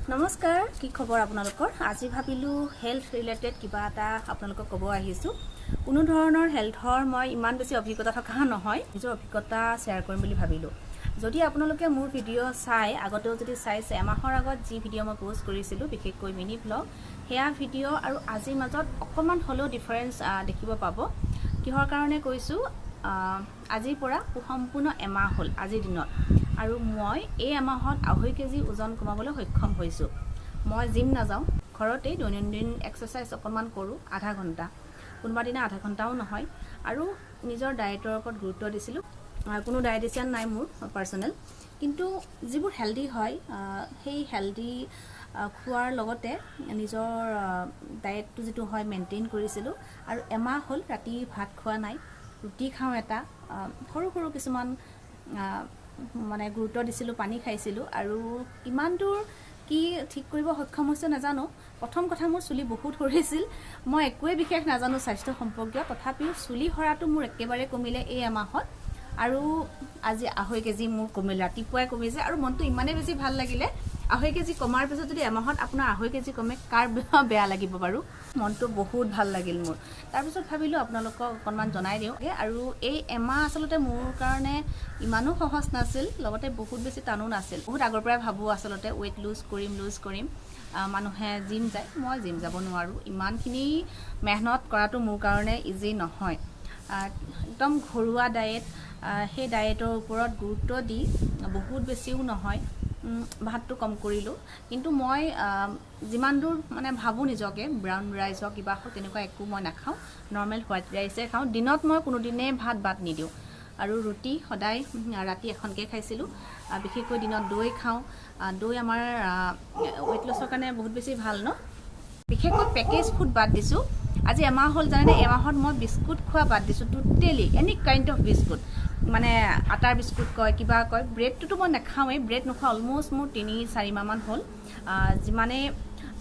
নমস্কাৰ কি খবৰ আপোনালোকৰ আজি ভাবিলো হেলথ ৰিলেটেড কিবা এটা আপোনালোকক ক'ব আহিছো কোনো ধৰণৰ হেলথৰ মই ইমান বেছি অভিজ্ঞতা থকা নহয় নিজৰ অভিজ্ঞতা শেয়াৰ কৰিম বুলি ভাবিলো যদি আপোনালোকে মোৰ ভিডিঅ চাই আগতেও যদি চাইছে এমাহৰ আগত যি ভিডিঅ মই পোষ্ট কৰিছিলো বিশেষকৈ মিনি ব্লগ হেয়া ভিডিঅ আৰু আজিৰ মাজত অকমান হলো ডিফাৰেন্স দেখিব পাব কিহৰ কাৰণে কৈছো আজিৰ পৰা সম্পূৰ্ণ এমাহ হল আজিৰ দিনত আৰু মই এই এমাহত 2.5 কেজি ওজন কমাবলৈ সক্ষম হৈছো মই জিম না যাও ঘৰতে দৈনন্দিন এক্সাৰসাইজ অকমান কৰো আধা ঘণ্টা কোনবা দিনা আধা ঘণ্টাও নহয় আৰু নিজৰ ডায়েটৰ ওপৰত গুৰুত্ব দিছিলো কোনো ডায়েটিশিয়ান নাই মোৰ পাৰ্সোনাল কিন্তু যিবোৰ হেলদি হয় সেই হেলদি খোৱাৰ লগতে নিজৰ ডায়েটটো যেটো হয় মেইনটেইন কৰিছিলো আৰু এমাহ হল ৰাতি ভাত খোৱা নাই ৰুটি খাও এটা সৰু সৰু কিছুমান মানে গুৰুত্ব দিছিলো পানী খাইছিলো আৰু কিমান দূৰ কি ঠিক কৰিব সক্ষম হৈছে নাজানো প্ৰথম কথা মোৰ চুলি বহুত হৰিছিল মই একোৱে বিশেষ নাজানো স্বাস্থ্য সম্পৰ্কীয় তথাপিও চুলি হৰাটো মোৰ একেবাৰে কমিলে এই এমাহত আৰু আজি 2.5 কেজি মোৰ কমিল ৰাতিপুৱাই কমিছে আৰু মনটো ইমানে বেছি ভাল লাগিলে 2.5 কেজি কমাৰ পিছত যদি এমাহত আপোনাৰ 2.5 কেজি কমে কাৰ বেয়া লাগিব বাৰু মনটো বহুত ভাল লাগিল মোৰ তাৰ পিছত ভাবিলো আপোনালোকক অকনমান জনাই দিও আৰু এই এমাহ আসলতে মোৰ কাৰণে ইমানো সহজ নাছিল লগতে বহুত বেছি টানো নাছিল বহুত আগৰ পৰাই ভাবো আসলতে ওয়েট লুজ কৰিম মানুহে জিম যায় মই জিম যাব নোৱাৰো ইমানখিনি মেহনত কৰাটো মোৰ কাৰণে ইজি নহয় একদম ঘৰুৱা ডায়েট সেই ডায়েটৰ ওপৰত গুৰুত্ব দি বহুত বেছিও নহয় ভাতটো কম কৰিলো কিন্তু মই যিমান দূৰ মানে ভাবো নিজকে ব্ৰাউন ৰাইস কিবা তেনেকুৱা একো মই নাখাও নৰমাল হোয়াইট ৰাইসে খাও দিনত মই কোনো দিনে ভাত বাদ নিদিও আৰু ৰুটি সদায় ৰাতি এখনকে খাইছিলো বিশেষকৈ দিনত দৈ খাও দৈ আমাৰ ওয়েট লছৰ কাৰণে বহুত বেছি ভাল ন বিশেষকৈ পেকেজ ফুড বাদ দিছো আজি এমাহ হল জানে এমাহত মই বিস্কুট খোৱা বাদ দিছো totally any kind of biscuit মানে আটাৰ বিস্কুট কয় কিবা কয় ব্ৰেডটো মই নাখাওৱে ব্ৰেড নোখোৱা অলমোস্ট মোৰ 3-4 মাহ মান হল যিমানে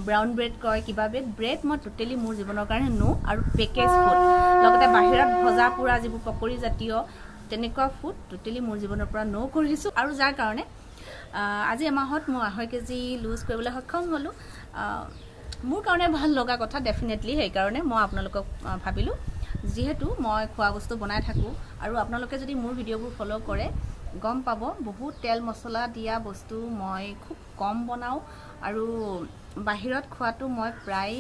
ব্ৰাউন ব্ৰেড কয় কিবা ব্ৰেড মই টোটালি মোৰ জীৱনৰ কাৰণে নো আৰু পেকেজ ফুড লগতে বাহিৰত ভজা পুৰা যিবোৰ পকৰি জাতীয় তেনেকুৱা ফুড টোটালি মোৰ জীৱনৰ পৰা নো কৰিছো আৰু যাৰ কাৰণে আজি এমাহত মই 2.5 কেজি লুজ কৰিবলৈ সক্ষম হলো মোৰ কাৰণে ভাল লগা কথা ডেফিনেটলি সেই কাৰণে মই আপোনালোকক ভাবিলো যেহেতু মই খোৱা বস্তু বনাই থাকো আৰু আপোনালোকে যদি মোৰ ভিডিঅবোৰ ফলো কৰে গম পাব বহুত তেল মছলা দিয়া বস্তু মই খুব কম বনাও আৰু বাহিৰত খোৱাটো মই প্ৰায়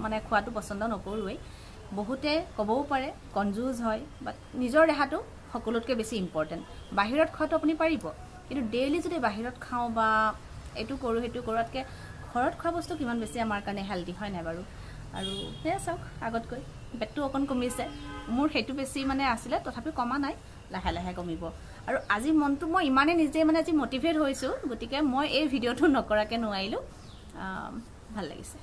মানে খোৱাটো পছন্দ নকৰোৱে বহুতে কবও পাৰে কনজুজ হয় বাট নিজৰ দেহাটো সকলোতকৈ বেছি ইম্পৰ্টেন্ট বাহিৰত খোৱাটো আপুনি পাৰিব কিন্তু ডেইলি যদি বাহিৰত খাও বা এটো কৰো হেতু কৰাতকে ঘৰত খোৱা বস্তু কিমান বেছি আমাৰ কাৰণে হেলদি হয় নাই বাৰু আৰু হেয়া চাওক আগতকৈ পেটটো অকন কমিছে মোৰ হেতু বেছি মানে আছিল তথাপি কমা নাই লাহে লাহে কমিব আৰু আজি মনটো মই ইমানে নিজে মানে আজি মোটিভেট হৈছো গতিকে মই এই ভিডিঅটো নকৰাকে নোৱাৰিলো ভাল লাগিছে